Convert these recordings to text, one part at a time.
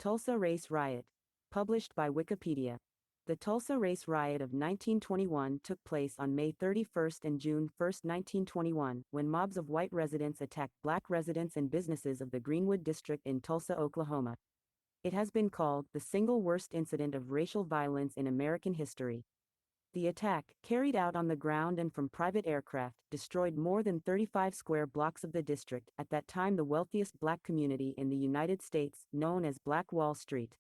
Tulsa Race Riot. Published by Wikipedia. The Tulsa Race Riot of 1921 took place on May 31 and June 1, 1921, when mobs of white residents attacked black residents and businesses of the Greenwood district in Tulsa, Oklahoma. It has been called the single worst incident of racial violence in American history. The attack, carried out on the ground and from private aircraft, destroyed more than 35 square blocks of the district, at that time the wealthiest black community in the United States, known as Black Wall Street.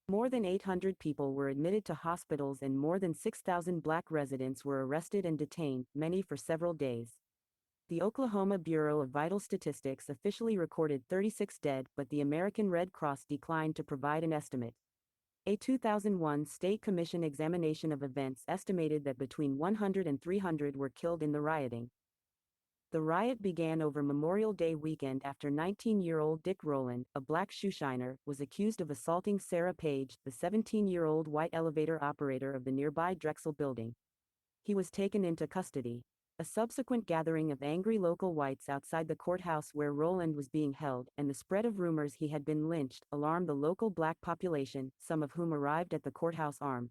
More than 800 people were admitted to hospitals and more than 6,000 black residents were arrested and detained, many for several days. The Oklahoma Bureau of Vital Statistics officially recorded 36 dead, but the American Red Cross declined to provide an estimate. A 2001 State Commission examination of events estimated that between 100 and 300 were killed in the rioting. The riot began over Memorial Day weekend after 19-year-old Dick Rowland, a black shoeshiner, was accused of assaulting Sarah Page, the 17-year-old white elevator operator of the nearby Drexel building. He was taken into custody. A subsequent gathering of angry local whites outside the courthouse where Rowland was being held, and the spread of rumors he had been lynched, alarmed the local black population, some of whom arrived at the courthouse armed.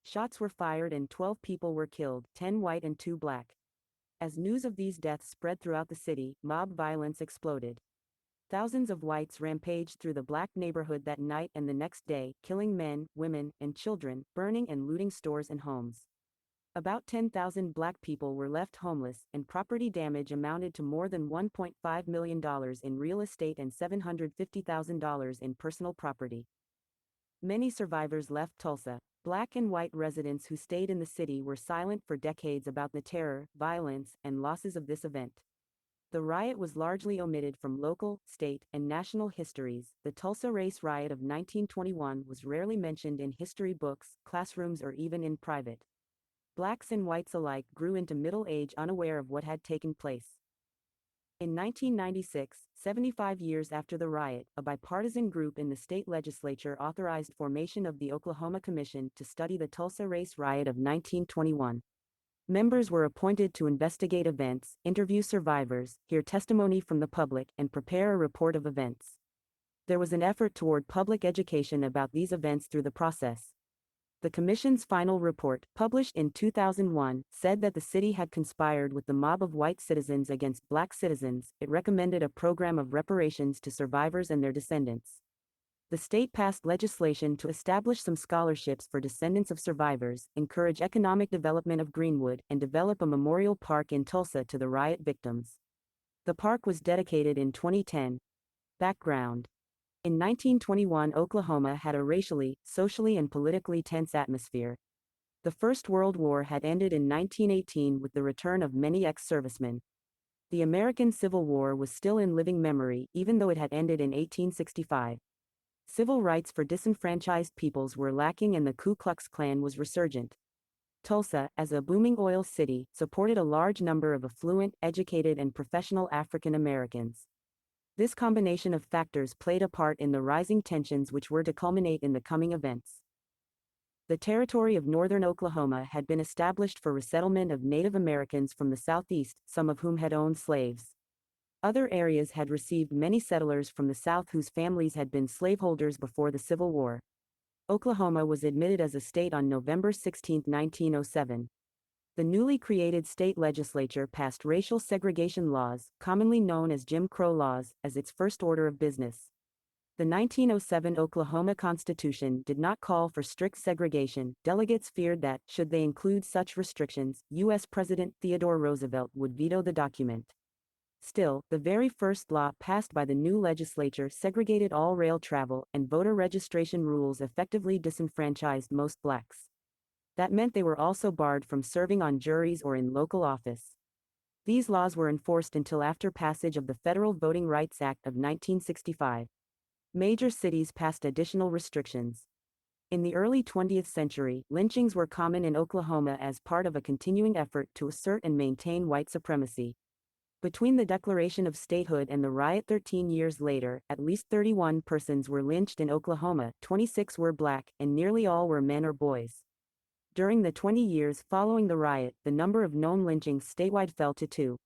Shots were fired and 12 people were killed, 10 white and 2 black. As news of these deaths spread throughout the city, mob violence exploded. Thousands of whites rampaged through the black neighborhood that night and the next day, killing men, women, and children, burning and looting stores and homes. About 10,000 black people were left homeless, and property damage amounted to more than $1.5 million in real estate and $750,000 in personal property. Many survivors left Tulsa. Black and white residents who stayed in the city were silent for decades about the terror, violence, and losses of this event. The riot was largely omitted from local, state, and national histories. The Tulsa Race Riot of 1921 was rarely mentioned in history books, classrooms, or even in private. Blacks and whites alike grew into middle age unaware of what had taken place. In 1996, 75 years after the riot, a bipartisan group in the state legislature authorized formation of the Oklahoma Commission to study the Tulsa Race Riot of 1921. Members were appointed to investigate events, interview survivors, hear testimony from the public, and prepare a report of events. There was an effort toward public education about these events through the process. The Commission's final report, published in 2001, said that the city had conspired with the mob of white citizens against black citizens. It recommended a program of reparations to survivors and their descendants. The state passed legislation to establish some scholarships for descendants of survivors, encourage economic development of Greenwood, and develop a memorial park in Tulsa to the riot victims. The park was dedicated in 2010. Background: in 1921, Oklahoma had a racially, socially, and politically tense atmosphere. The First World War had ended in 1918 with the return of many ex-servicemen. The American Civil War was still in living memory, even though it had ended in 1865. Civil rights for disenfranchised peoples were lacking and the Ku Klux Klan was resurgent. Tulsa, as a booming oil city, supported a large number of affluent, educated, and professional African Americans. This combination of factors played a part in the rising tensions which were to culminate in the coming events. The territory of northern Oklahoma had been established for resettlement of Native Americans from the southeast, some of whom had owned slaves. Other areas had received many settlers from the south whose families had been slaveholders before the Civil War. Oklahoma was admitted as a state on November 16, 1907. The newly created state legislature passed racial segregation laws, commonly known as Jim Crow laws, as its first order of business. The 1907 Oklahoma Constitution did not call for strict segregation. Delegates feared that, should they include such restrictions, U.S. President Theodore Roosevelt would veto the document. Still, the very first law passed by the new legislature segregated all rail travel, and voter registration rules effectively disenfranchised most blacks. That meant they were also barred from serving on juries or in local office. These laws were enforced until after passage of the Federal Voting Rights Act of 1965. Major cities passed additional restrictions. In the early 20th century, lynchings were common in Oklahoma as part of a continuing effort to assert and maintain white supremacy. Between the declaration of statehood and the riot 13 years later, at least 31 persons were lynched in Oklahoma, 26 were black, and nearly all were men or boys. During the 20 years following the riot, the number of known lynchings statewide fell to 2.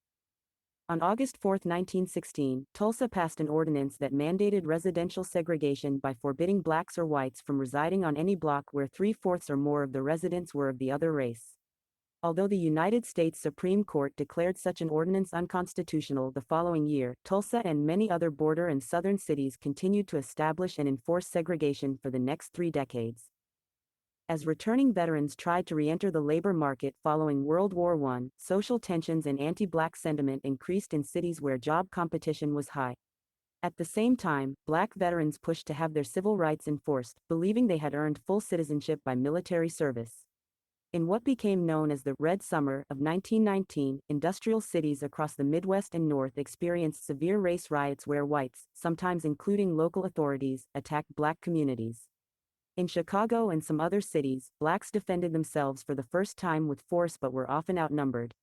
On August 4, 1916, Tulsa passed an ordinance that mandated residential segregation by forbidding blacks or whites from residing on any block where three-fourths or more of the residents were of the other race. Although the United States Supreme Court declared such an ordinance unconstitutional the following year, Tulsa and many other border and southern cities continued to establish and enforce segregation for the next 3 decades. As returning veterans tried to re-enter the labor market following World War I, social tensions and anti-black sentiment increased in cities where job competition was high. At the same time, black veterans pushed to have their civil rights enforced, believing they had earned full citizenship by military service. In what became known as the Red Summer of 1919, industrial cities across the Midwest and North experienced severe race riots where whites, sometimes including local authorities, attacked black communities. In Chicago and some other cities, blacks defended themselves for the first time with force but were often outnumbered.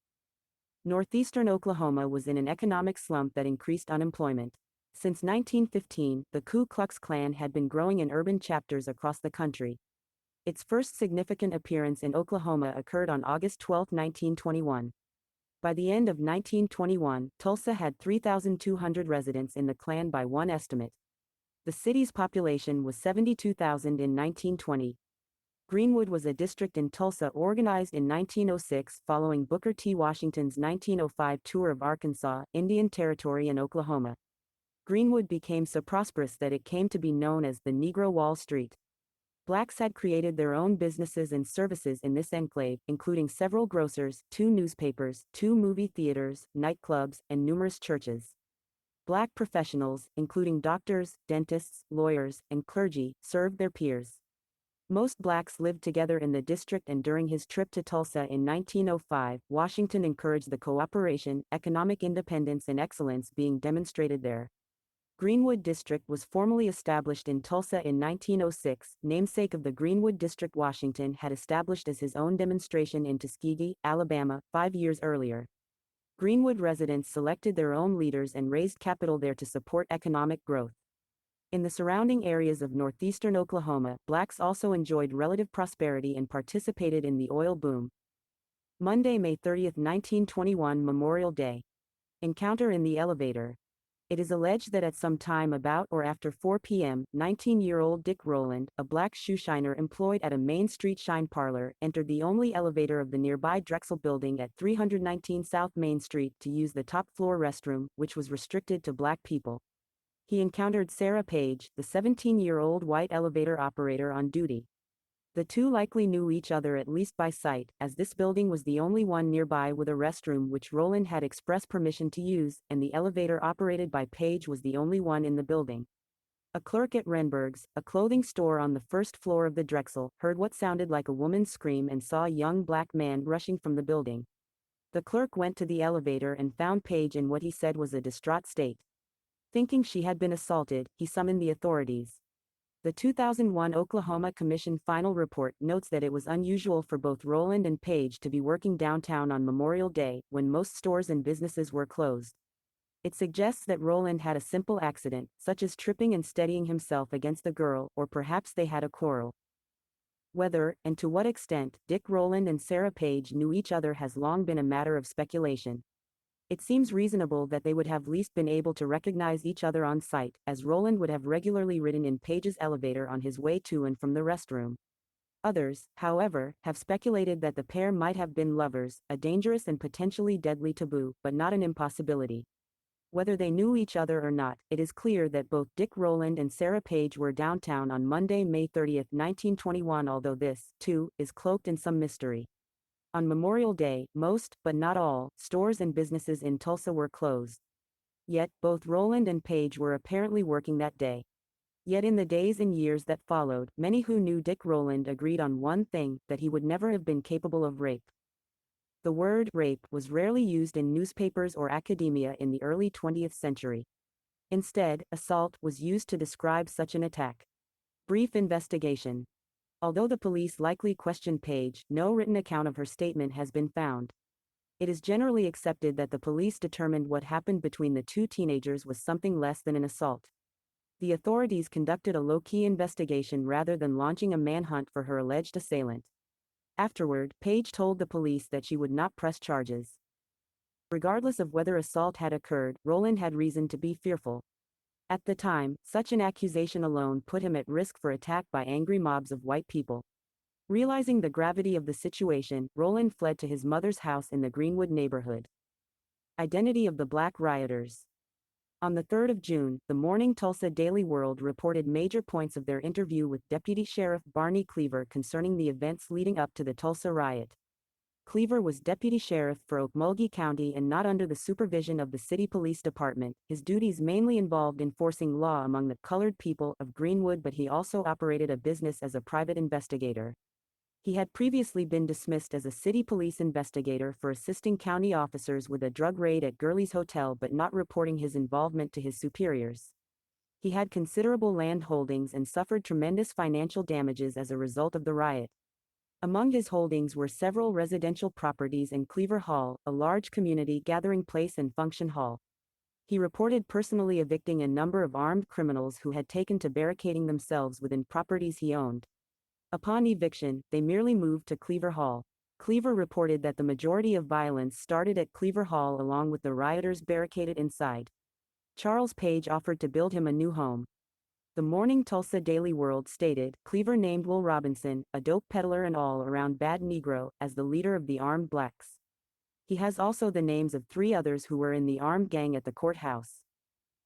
Northeastern Oklahoma was in an economic slump that increased unemployment. Since 1915, the Ku Klux Klan had been growing in urban chapters across the country. Its first significant appearance in Oklahoma occurred on August 12, 1921. By the end of 1921, Tulsa had 3,200 residents in the Klan by one estimate. The city's population was 72,000 in 1920. Greenwood was a district in Tulsa organized in 1906 following Booker T. Washington's 1905 tour of Arkansas, Indian Territory and Oklahoma. Greenwood became so prosperous that it came to be known as the Negro Wall Street. Blacks had created their own businesses and services in this enclave, including several grocers, 2 newspapers, 2 movie theaters, nightclubs, and numerous churches. Black professionals, including doctors, dentists, lawyers, and clergy, served their peers. Most blacks lived together in the district, and during his trip to Tulsa in 1905, Washington encouraged the cooperation, economic independence and excellence being demonstrated there. Greenwood District was formally established in Tulsa in 1906, namesake of the Greenwood District Washington had established as his own demonstration in Tuskegee, Alabama, 5 years earlier. Greenwood residents selected their own leaders and raised capital there to support economic growth. In the surrounding areas of northeastern Oklahoma, blacks also enjoyed relative prosperity and participated in the oil boom. Monday, May 30, 1921, Memorial Day. Encounter in the elevator. It is alleged that at some time about or after 4 p.m., 19-year-old Dick Rowland, a black shoeshiner employed at a Main Street shine parlor, entered the only elevator of the nearby Drexel building at 319 South Main Street to use the top-floor restroom, which was restricted to black people. He encountered Sarah Page, the 17-year-old white elevator operator on duty. The two likely knew each other at least by sight, as this building was the only one nearby with a restroom which Rowland had express permission to use, and the elevator operated by Page was the only one in the building. A clerk at Renberg's, a clothing store on the first floor of the Drexel, heard what sounded like a woman's scream and saw a young black man rushing from the building. The clerk went to the elevator and found Page in what he said was a distraught state. Thinking she had been assaulted, he summoned the authorities. The 2001 Oklahoma Commission final report notes that it was unusual for both Rowland and Page to be working downtown on Memorial Day, when most stores and businesses were closed. It suggests that Rowland had a simple accident, such as tripping and steadying himself against the girl, or perhaps they had a quarrel. Whether, and to what extent, Dick Rowland and Sarah Page knew each other has long been a matter of speculation. It seems reasonable that they would have least been able to recognize each other on sight, as Rowland would have regularly ridden in Page's elevator on his way to and from the restroom. Others, however, have speculated that the pair might have been lovers, a dangerous and potentially deadly taboo, but not an impossibility. Whether they knew each other or not, it is clear that both Dick Rowland and Sarah Page were downtown on Monday, May 30, 1921, although this, too, is cloaked in some mystery. On Memorial Day, most, but not all, stores and businesses in Tulsa were closed. Yet, both Rowland and Page were apparently working that day. Yet in the days and years that followed, many who knew Dick Rowland agreed on one thing, that he would never have been capable of rape. The word rape was rarely used in newspapers or academia in the early 20th century. Instead, assault was used to describe such an attack. Brief investigation. Although the police likely questioned Page, no written account of her statement has been found. It is generally accepted that the police determined what happened between the two teenagers was something less than an assault. The authorities conducted a low-key investigation rather than launching a manhunt for her alleged assailant. Afterward, Page told the police that she would not press charges. Regardless of whether assault had occurred, Rowland had reason to be fearful. At the time, such an accusation alone put him at risk for attack by angry mobs of white people. Realizing the gravity of the situation, Rowland fled to his mother's house in the Greenwood neighborhood. Identity of the Black rioters. On the 3rd of June, the Morning Tulsa Daily World reported major points of their interview with Deputy Sheriff Barney Cleaver concerning the events leading up to the Tulsa riot. Cleaver was deputy sheriff for Okmulgee County and not under the supervision of the city police department. His duties mainly involved enforcing law among the colored people of Greenwood, but he also operated a business as a private investigator. He had previously been dismissed as a city police investigator for assisting county officers with a drug raid at Gurley's Hotel but not reporting his involvement to his superiors. He had considerable land holdings and suffered tremendous financial damages as a result of the riot. Among his holdings were several residential properties and Cleaver Hall, a large community gathering place and function hall. He reported personally evicting a number of armed criminals who had taken to barricading themselves within properties he owned. Upon eviction, they merely moved to Cleaver Hall. Cleaver reported that the majority of violence started at Cleaver Hall along with the rioters barricaded inside. Charles Page offered to build him a new home. The Morning Tulsa Daily World stated, Cleaver named Will Robinson, a dope peddler and all-around bad Negro, as the leader of the armed blacks. He has also the names of 3 others who were in the armed gang at the courthouse.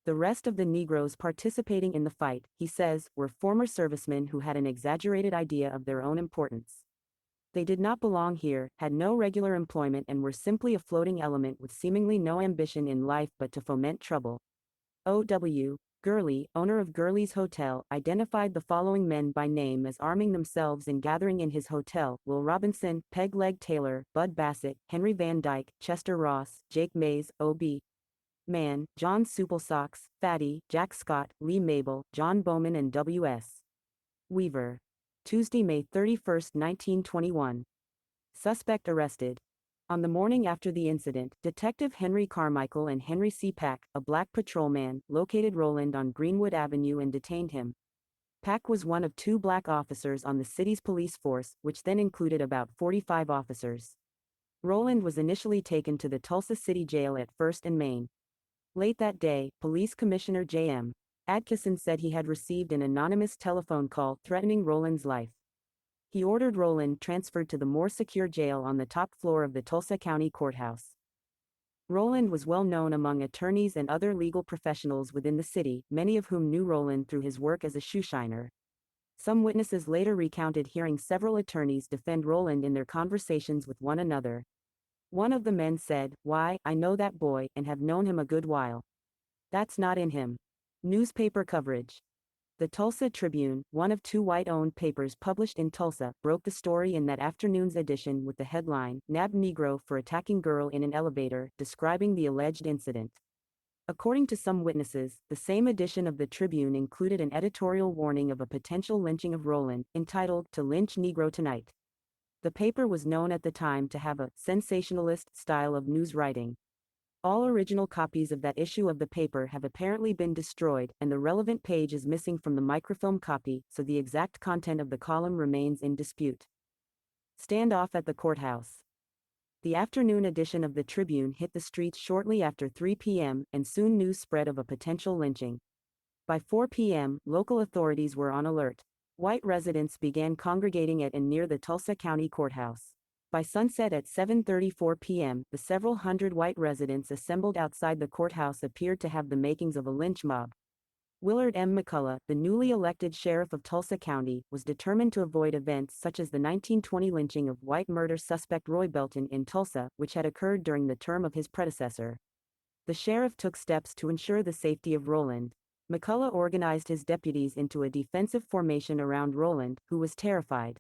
The rest of the Negroes participating in the fight, he says, were former servicemen who had an exaggerated idea of their own importance. They did not belong here, had no regular employment and were simply a floating element with seemingly no ambition in life but to foment trouble. O.W. Gurley, owner of Gurley's Hotel, identified the following men by name as arming themselves and gathering in his hotel: Will Robinson, Peg Leg Taylor, Bud Bassett, Henry Van Dyke, Chester Ross, Jake Mays, O.B. Mann, John Supplesocks, Fatty, Jack Scott, Lee Mabel, John Bowman and W.S. Weaver. Tuesday, May 31, 1921. Suspect arrested. On the morning after the incident, Detective Henry Carmichael and Henry C. Pack, a black patrolman, located Rowland on Greenwood Avenue and detained him. Pack was one of 2 black officers on the city's police force, which then included about 45 officers. Rowland was initially taken to the Tulsa City Jail at First and Main. Late that day, Police Commissioner J.M. Atkinson said he had received an anonymous telephone call threatening Rowland's life. He ordered Rowland transferred to the more secure jail on the top floor of the Tulsa County Courthouse. Rowland was well known among attorneys and other legal professionals within the city, many of whom knew Rowland through his work as a shoeshiner. Some witnesses later recounted hearing several attorneys defend Rowland in their conversations with one another. One of the men said, "Why, I know that boy, and have known him a good while. That's not in him." Newspaper coverage. The Tulsa Tribune, one of 2 white-owned papers published in Tulsa, broke the story in that afternoon's edition with the headline, "Nabbed Negro for Attacking Girl in an Elevator," describing the alleged incident. According to some witnesses, the same edition of the Tribune included an editorial warning of a potential lynching of Rowland, entitled, "To Lynch Negro Tonight." The paper was known at the time to have a sensationalist style of news writing. All original copies of that issue of the paper have apparently been destroyed, and the relevant page is missing from the microfilm copy, so the exact content of the column remains in dispute. Standoff at the courthouse. The afternoon edition of the Tribune hit the streets shortly after 3 p.m., and soon news spread of a potential lynching. By 4 p.m., local authorities were on alert. White residents began congregating at and near the Tulsa County Courthouse. By sunset at 7:34 p.m., the several hundred white residents assembled outside the courthouse appeared to have the makings of a lynch mob. Willard M. McCullough, the newly elected sheriff of Tulsa County, was determined to avoid events such as the 1920 lynching of white murder suspect Roy Belton in Tulsa, which had occurred during the term of his predecessor. The sheriff took steps to ensure the safety of Rowland. McCullough organized his deputies into a defensive formation around Rowland, who was terrified.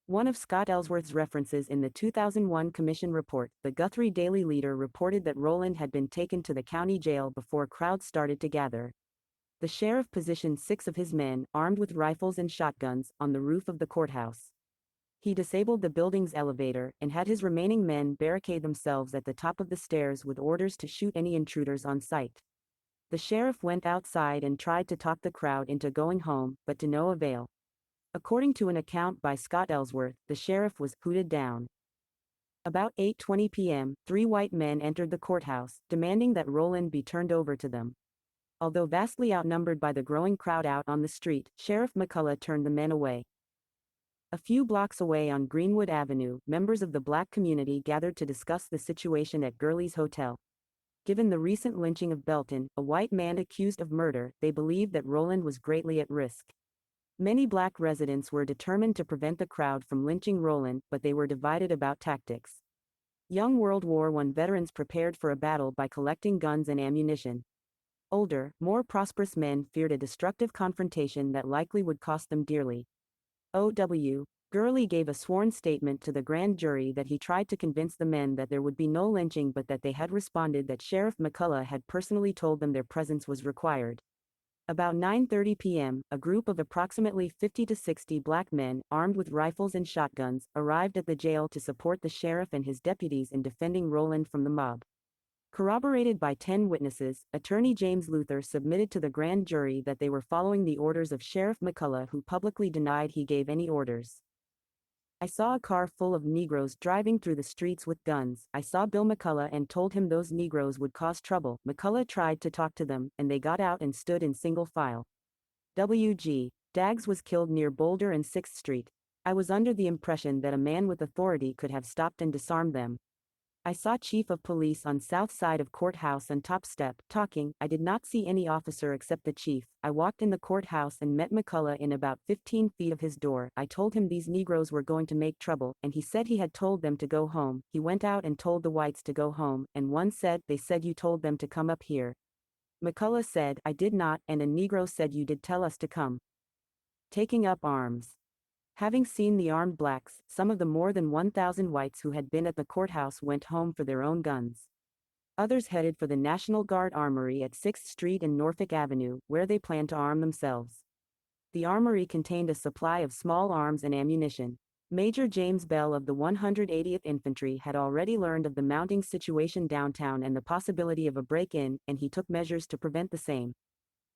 One of Scott Ellsworth's references in the 2001 Commission report, the Guthrie Daily Leader, reported that Rowland had been taken to the county jail before crowds started to gather. The sheriff positioned 6 of his men, armed with rifles and shotguns, on the roof of the courthouse. He disabled the building's elevator, and had his remaining men barricade themselves at the top of the stairs with orders to shoot any intruders on sight. The sheriff went outside and tried to talk the crowd into going home, but to no avail. According to an account by Scott Ellsworth, the sheriff was hooted down. About 8:20 p.m., three white men entered the courthouse, demanding that Roland be turned over to them. Although vastly outnumbered by the growing crowd out on the street, Sheriff McCullough turned the men away. A few blocks away on Greenwood Avenue, members of the black community gathered to discuss the situation at Gurley's Hotel. Given the recent lynching of Belton, a white man accused of murder, they believed that Roland was greatly at risk. Many black residents were determined to prevent the crowd from lynching Roland, but they were divided about tactics. Young World War I veterans prepared for a battle by collecting guns and ammunition. Older, more prosperous men feared a destructive confrontation that likely would cost them dearly. O.W. Gurley gave a sworn statement to the grand jury that he tried to convince the men that there would be no lynching, but that they had responded that Sheriff McCullough had personally told them their presence was required. About 9:30 p.m., a group of approximately 50 to 60 black men, armed with rifles and shotguns, arrived at the jail to support the sheriff and his deputies in defending Roland from the mob. Corroborated by 10 witnesses, Attorney James Luther submitted to the grand jury that they were following the orders of Sheriff McCullough, who publicly denied he gave any orders. I saw a car full of Negroes driving through the streets with guns. I saw Bill McCullough and told him those Negroes would cause trouble. McCullough tried to talk to them, and they got out and stood in single file. W.G. Daggs was killed near Boulder and 6th Street. I was under the impression that a man with authority could have stopped and disarmed them. I saw Chief of Police on south side of courthouse and top step, talking. I did not see any officer except the chief. I walked in the courthouse and met McCullough in about 15 feet of his door. I told him these Negroes were going to make trouble, and he said he had told them to go home. He went out and told the whites to go home, and one said, "They said you told them to come up here." McCullough said, "I did not," and a Negro said, "You did tell us to come." Taking up arms. Having seen the armed blacks, some of the more than 1,000 whites who had been at the courthouse went home for their own guns. Others headed for the National Guard Armory at 6th Street and Norfolk Avenue, where they planned to arm themselves. The armory contained a supply of small arms and ammunition. Major James Bell of the 180th Infantry had already learned of the mounting situation downtown and the possibility of a break-in, and he took measures to prevent the same.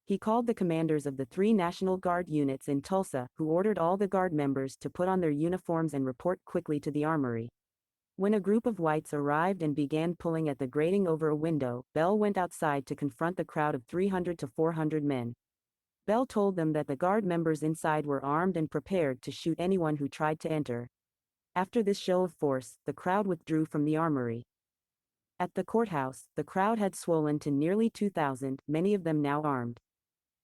He called the commanders of the 3 National Guard units in Tulsa, who ordered all the Guard members to put on their uniforms and report quickly to the armory. When a group of whites arrived and began pulling at the grating over a window, Bell went outside to confront the crowd of 300 to 400 men. Bell told them that the Guard members inside were armed and prepared to shoot anyone who tried to enter. After this show of force, the crowd withdrew from the armory. At the courthouse, the crowd had swollen to nearly 2,000, many of them now armed.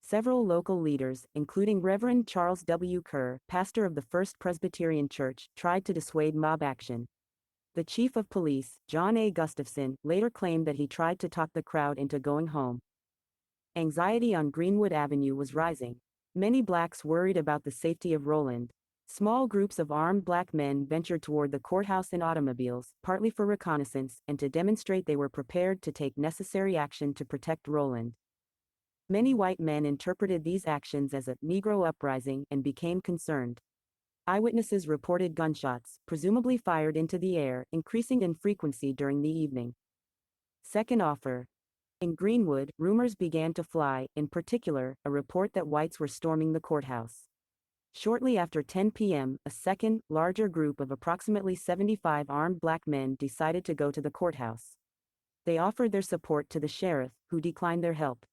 Several local leaders, including Reverend Charles W. Kerr, pastor of the First Presbyterian Church, tried to dissuade mob action. The chief of police, John A. Gustafson, later claimed that he tried to talk the crowd into going home. Anxiety on Greenwood Avenue was rising. Many blacks worried about the safety of Roland. Small groups of armed black men ventured toward the courthouse in automobiles, partly for reconnaissance, and to demonstrate they were prepared to take necessary action to protect Roland. Many white men interpreted these actions as a Negro uprising and became concerned. Eyewitnesses reported gunshots, presumably fired into the air, increasing in frequency during the evening. Second offer. In Greenwood, rumors began to fly, in particular, a report that whites were storming the courthouse. Shortly after 10 p.m., a second, larger group of approximately 75 armed black men decided to go to the courthouse. They offered their support to the sheriff, who declined their help.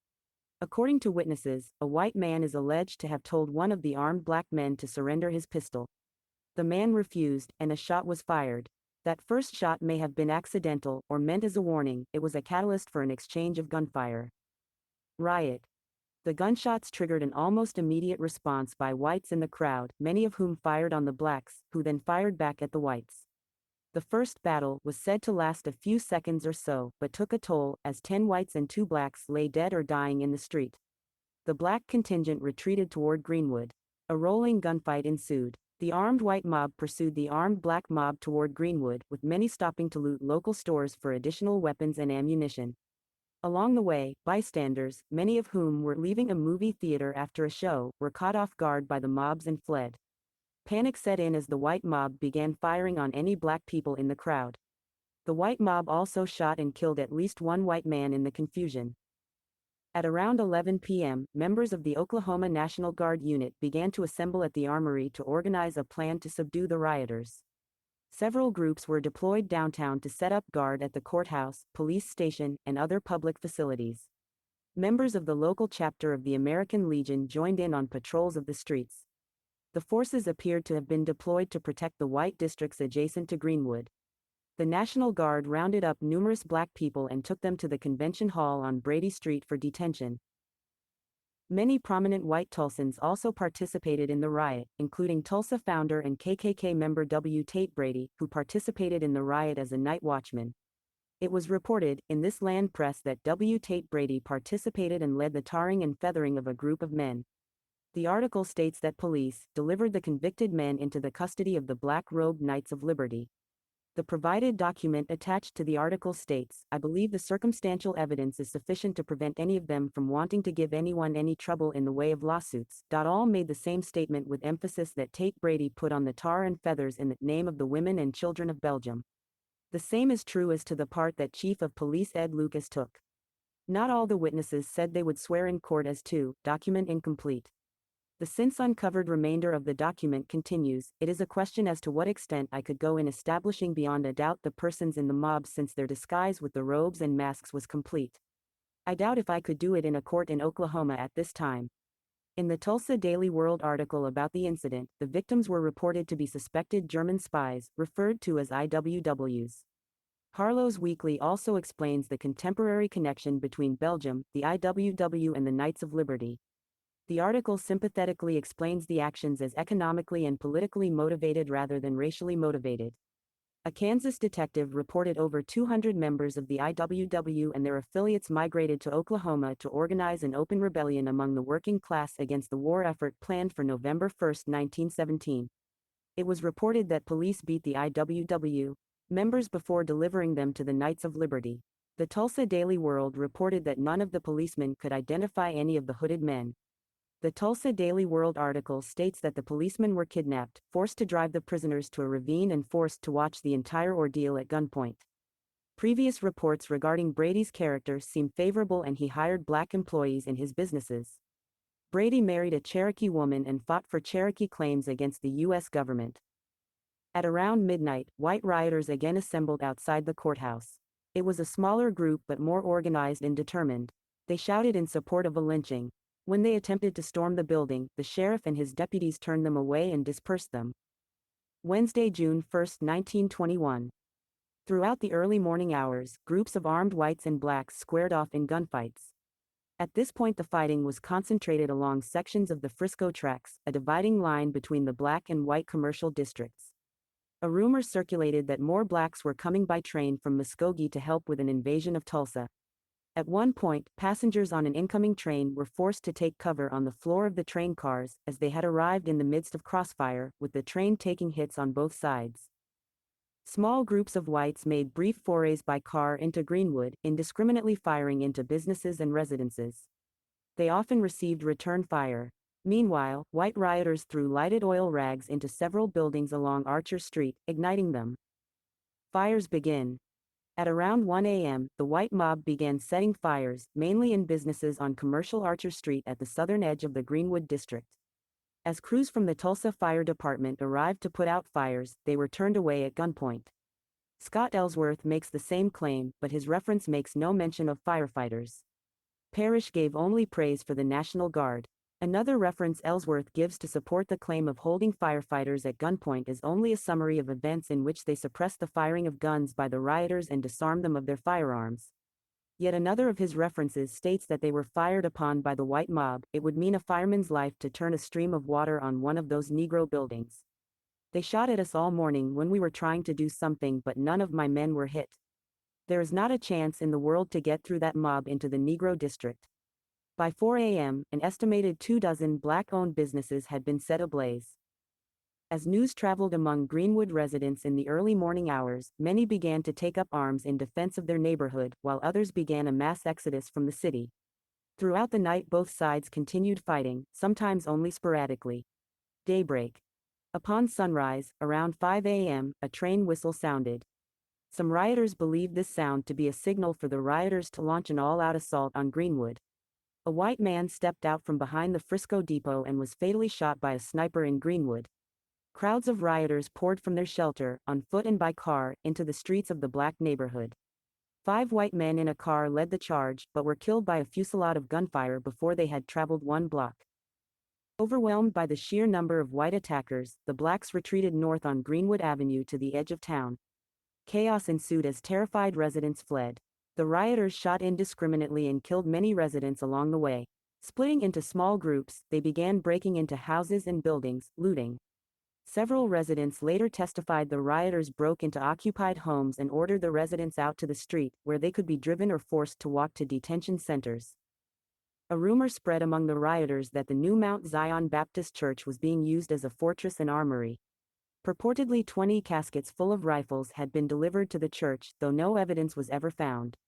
According to witnesses, a white man is alleged to have told one of the armed black men to surrender his pistol. The man refused, and a shot was fired. That first shot may have been accidental, or meant as a warning. It was a catalyst for an exchange of gunfire. Riot. The gunshots triggered an almost immediate response by whites in the crowd, many of whom fired on the blacks, who then fired back at the whites. The first battle was said to last a few seconds or so, but took a toll, as 10 whites and 2 blacks lay dead or dying in the street. The black contingent retreated toward Greenwood. A rolling gunfight ensued. The armed white mob pursued the armed black mob toward Greenwood, with many stopping to loot local stores for additional weapons and ammunition. Along the way, bystanders, many of whom were leaving a movie theater after a show, were caught off guard by the mobs and fled. Panic set in as the white mob began firing on any black people in the crowd. The white mob also shot and killed at least one white man in the confusion. At around 11 p.m., members of the Oklahoma National Guard unit began to assemble at the armory to organize a plan to subdue the rioters. Several groups were deployed downtown to set up guard at the courthouse, police station, and other public facilities. Members of the local chapter of the American Legion joined in on patrols of the streets. The forces appeared to have been deployed to protect the white districts adjacent to Greenwood. The National Guard rounded up numerous black people and took them to the convention hall on Brady Street for detention. Many prominent white Tulsans also participated in the riot, including Tulsa founder and KKK member W. Tate Brady, who participated in the riot as a night watchman. It was reported, in this land press, that W. Tate Brady participated and led the tarring and feathering of a group of men. The article states that police delivered the convicted men into the custody of the black-robed Knights of Liberty. The provided document attached to the article states, "I believe the circumstantial evidence is sufficient to prevent any of them from wanting to give anyone any trouble in the way of lawsuits." All made the same statement with emphasis that Tate Brady put on the tar and feathers in the name of the women and children of Belgium. The same is true as to the part that Chief of Police Ed Lucas took. Not all the witnesses said they would swear in court as to, document incomplete. The since uncovered remainder of the document continues. It is a question as to what extent I could go in establishing beyond a doubt the persons in the mob, since their disguise with the robes and masks was complete. I doubt if I could do it in a court in Oklahoma at this time. In the Tulsa Daily World article about the incident, the victims were reported to be suspected German spies, referred to as IWWs. Harlow's Weekly also explains the contemporary connection between Belgium, the IWW, and the Knights of Liberty. The article sympathetically explains the actions as economically and politically motivated rather than racially motivated. A Kansas detective reported over 200 members of the IWW and their affiliates migrated to Oklahoma to organize an open rebellion among the working class against the war effort planned for November 1, 1917. It was reported that police beat the IWW members before delivering them to the Knights of Liberty. The Tulsa Daily World reported that none of the policemen could identify any of the hooded men. The Tulsa Daily World article states that the policemen were kidnapped, forced to drive the prisoners to a ravine, and forced to watch the entire ordeal at gunpoint. Previous reports regarding Brady's character seem favorable, and he hired black employees in his businesses. Brady married a Cherokee woman and fought for Cherokee claims against the U.S. government. At around midnight, white rioters again assembled outside the courthouse. It was a smaller group but more organized and determined. They shouted in support of a lynching. When they attempted to storm the building, the sheriff and his deputies turned them away and dispersed them. Wednesday, June 1, 1921. Throughout the early morning hours, groups of armed whites and blacks squared off in gunfights. At this point, the fighting was concentrated along sections of the Frisco tracks, a dividing line between the black and white commercial districts. A rumor circulated that more blacks were coming by train from Muskogee to help with an invasion of Tulsa. At one point, passengers on an incoming train were forced to take cover on the floor of the train cars, as they had arrived in the midst of crossfire, with the train taking hits on both sides. Small groups of whites made brief forays by car into Greenwood, indiscriminately firing into businesses and residences. They often received return fire. Meanwhile, white rioters threw lighted oil rags into several buildings along Archer Street, igniting them. Fires begin. At around 1 a.m., the white mob began setting fires, mainly in businesses on commercial Archer Street at the southern edge of the Greenwood district. As crews from the Tulsa Fire Department arrived to put out fires, they were turned away at gunpoint. Scott Ellsworth makes the same claim, but his reference makes no mention of firefighters. Parrish gave only praise for the National Guard. Another reference Ellsworth gives to support the claim of holding firefighters at gunpoint is only a summary of events in which they suppressed the firing of guns by the rioters and disarmed them of their firearms. Yet another of his references states that they were fired upon by the white mob. It would mean a fireman's life to turn a stream of water on one of those Negro buildings. They shot at us all morning when we were trying to do something, but none of my men were hit. There is not a chance in the world to get through that mob into the Negro district. By 4 a.m., an estimated 24 black-owned businesses had been set ablaze. As news traveled among Greenwood residents in the early morning hours, many began to take up arms in defense of their neighborhood, while others began a mass exodus from the city. Throughout the night, both sides continued fighting, sometimes only sporadically. Daybreak. Upon sunrise, around 5 a.m., a train whistle sounded. Some rioters believed this sound to be a signal for the rioters to launch an all-out assault on Greenwood. A white man stepped out from behind the Frisco depot and was fatally shot by a sniper in Greenwood. Crowds of rioters poured from their shelter, on foot and by car, into the streets of the black neighborhood. 5 white men in a car led the charge, but were killed by a fusillade of gunfire before they had traveled 1 block. Overwhelmed by the sheer number of white attackers, the blacks retreated north on Greenwood Avenue to the edge of town. Chaos ensued as terrified residents fled. The rioters shot indiscriminately and killed many residents along the way. Splitting into small groups, they began breaking into houses and buildings, looting. Several residents later testified the rioters broke into occupied homes and ordered the residents out to the street, where they could be driven or forced to walk to detention centers. A rumor spread among the rioters that the new Mount Zion Baptist Church was being used as a fortress and armory. Purportedly 20 caskets full of rifles had been delivered to the church, though no evidence was ever found.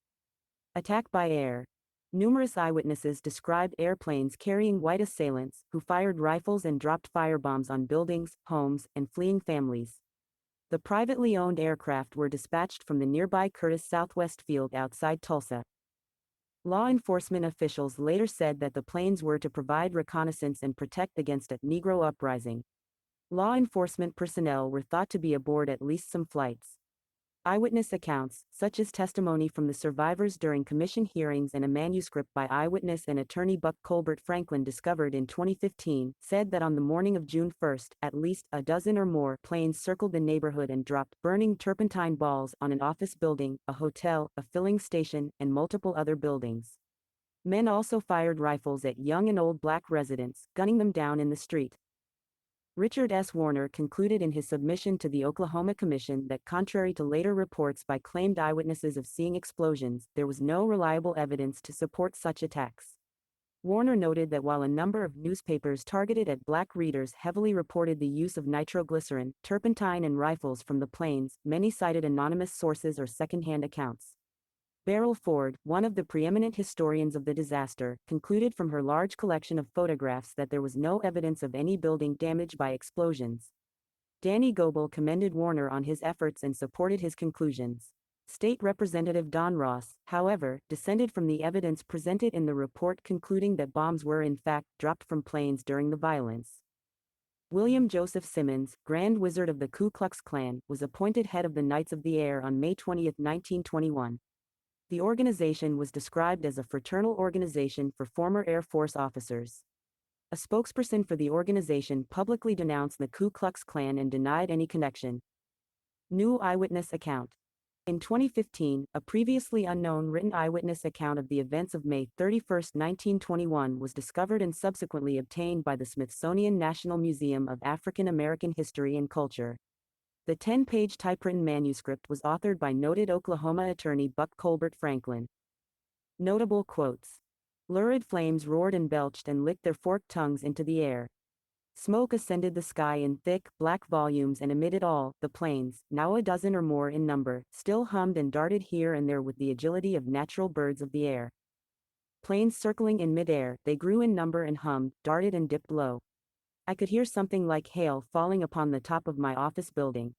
Attack by air. Numerous eyewitnesses described airplanes carrying white assailants, who fired rifles and dropped firebombs on buildings, homes, and fleeing families. The privately owned aircraft were dispatched from the nearby Curtis Southwest Field outside Tulsa. Law enforcement officials later said that the planes were to provide reconnaissance and protect against a Negro uprising. Law enforcement personnel were thought to be aboard at least some flights. Eyewitness accounts, such as testimony from the survivors during commission hearings and a manuscript by eyewitness and attorney Buck Colbert Franklin discovered in 2015, said that on the morning of June 1, at least a dozen or more planes circled the neighborhood and dropped burning turpentine balls on an office building, a hotel, a filling station, and multiple other buildings. Men also fired rifles at young and old black residents, gunning them down in the street. Richard S. Warner concluded in his submission to the Oklahoma Commission that contrary to later reports by claimed eyewitnesses of seeing explosions, there was no reliable evidence to support such attacks. Warner noted that while a number of newspapers targeted at black readers heavily reported the use of nitroglycerin, turpentine and rifles from the planes, many cited anonymous sources or secondhand accounts. Beryl Ford, one of the preeminent historians of the disaster, concluded from her large collection of photographs that there was no evidence of any building damaged by explosions. Danny Goebel commended Warner on his efforts and supported his conclusions. State Representative Don Ross, however, dissented from the evidence presented in the report, concluding that bombs were in fact dropped from planes during the violence. William Joseph Simmons, Grand Wizard of the Ku Klux Klan, was appointed head of the Knights of the Air on May 20, 1921. The organization was described as a fraternal organization for former Air Force officers. A spokesperson for the organization publicly denounced the Ku Klux Klan and denied any connection. New eyewitness account. In 2015, a previously unknown written eyewitness account of the events of May 31, 1921 was discovered and subsequently obtained by the Smithsonian National Museum of African American History and Culture. The 10-page typewritten manuscript was authored by noted Oklahoma attorney Buck Colbert Franklin. Notable quotes. Lurid flames roared and belched and licked their forked tongues into the air. Smoke ascended the sky in thick, black volumes, and amid it all, the planes, now a dozen or more in number, still hummed and darted here and there with the agility of natural birds of the air. Planes circling in midair, they grew in number and hummed, darted and dipped low. I could hear something like hail falling upon the top of my office building.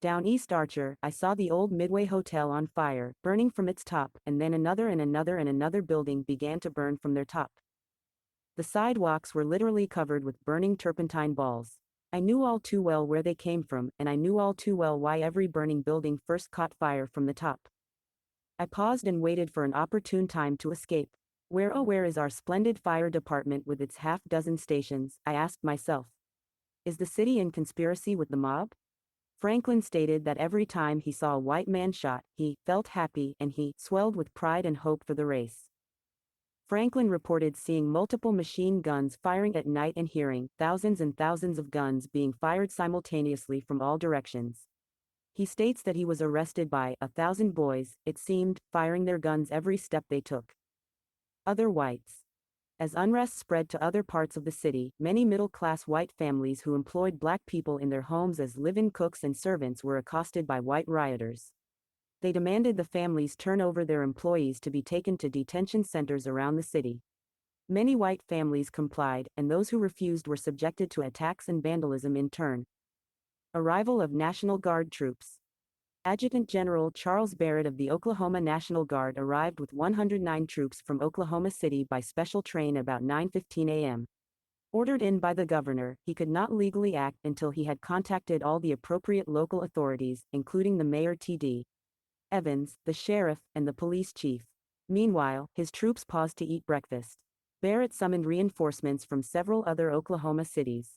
Down East Archer, I saw the old Midway Hotel on fire, burning from its top, and then another and another and another building began to burn from their top. The sidewalks were literally covered with burning turpentine balls. I knew all too well where they came from, and I knew all too well why every burning building first caught fire from the top. I paused and waited for an opportune time to escape. Where is our splendid fire department with its half-dozen stations? I asked myself. Is the city in conspiracy with the mob? Franklin stated that every time he saw a white man shot, he felt happy and he swelled with pride and hope for the race. Franklin reported seeing multiple machine guns firing at night and hearing thousands and thousands of guns being fired simultaneously from all directions. He states that he was arrested by 1,000 boys, it seemed, firing their guns every step they took. Other whites. As unrest spread to other parts of the city, many middle-class white families who employed black people in their homes as live-in cooks and servants were accosted by white rioters. They demanded the families turn over their employees to be taken to detention centers around the city. Many white families complied, and those who refused were subjected to attacks and vandalism in turn. Arrival of National Guard troops. Adjutant General Charles Barrett of the Oklahoma National Guard arrived with 109 troops from Oklahoma City by special train about 9:15 a.m. Ordered in by the governor, he could not legally act until he had contacted all the appropriate local authorities, including the mayor T.D. Evans, the sheriff, and the police chief. Meanwhile, his troops paused to eat breakfast. Barrett summoned reinforcements from several other Oklahoma cities.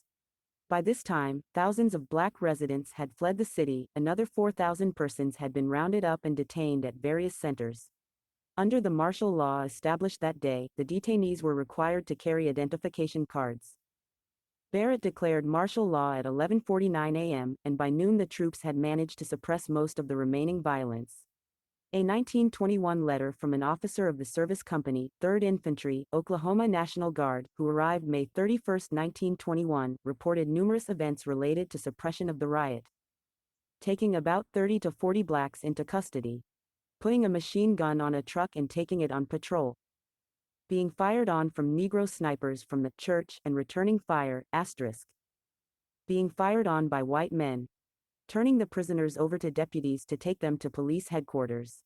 By this time, thousands of black residents had fled the city. Another 4,000 persons had been rounded up and detained at various centers. Under the martial law established that day, the detainees were required to carry identification cards. Barrett declared martial law at 11:49 a.m., and by noon the troops had managed to suppress most of the remaining violence. A 1921 letter from an officer of the Service Company, 3rd Infantry, Oklahoma National Guard, who arrived May 31, 1921, reported numerous events related to suppression of the riot. Taking about 30 to 40 blacks into custody. Putting a machine gun on a truck and taking it on patrol. Being fired on from Negro snipers from the church and returning fire, *. Being fired on by white men. Turning the prisoners over to deputies to take them to police headquarters.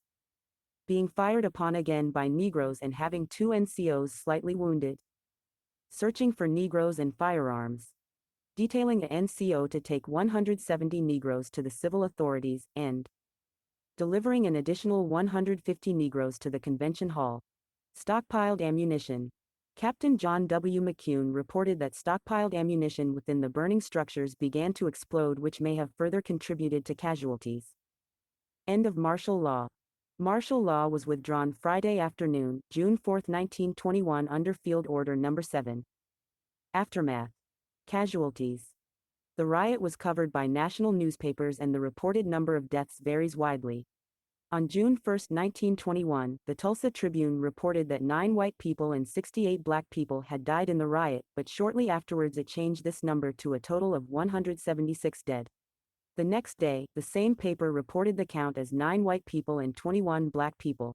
Being fired upon again by Negroes and having 2 NCOs slightly wounded. Searching for Negroes and firearms. Detailing a NCO to take 170 Negroes to the civil authorities, and delivering an additional 150 Negroes to the convention hall. Stockpiled ammunition. Captain John W. McCune reported that stockpiled ammunition within the burning structures began to explode, which may have further contributed to casualties. End of martial law. Martial law was withdrawn Friday afternoon, June 4, 1921 under Field Order No. 7. Aftermath. Casualties. The riot was covered by national newspapers and the reported number of deaths varies widely. On June 1, 1921, the Tulsa Tribune reported that 9 white people and 68 black people had died in the riot, but shortly afterwards it changed this number to a total of 176 dead. The next day, the same paper reported the count as 9 white people and 21 black people.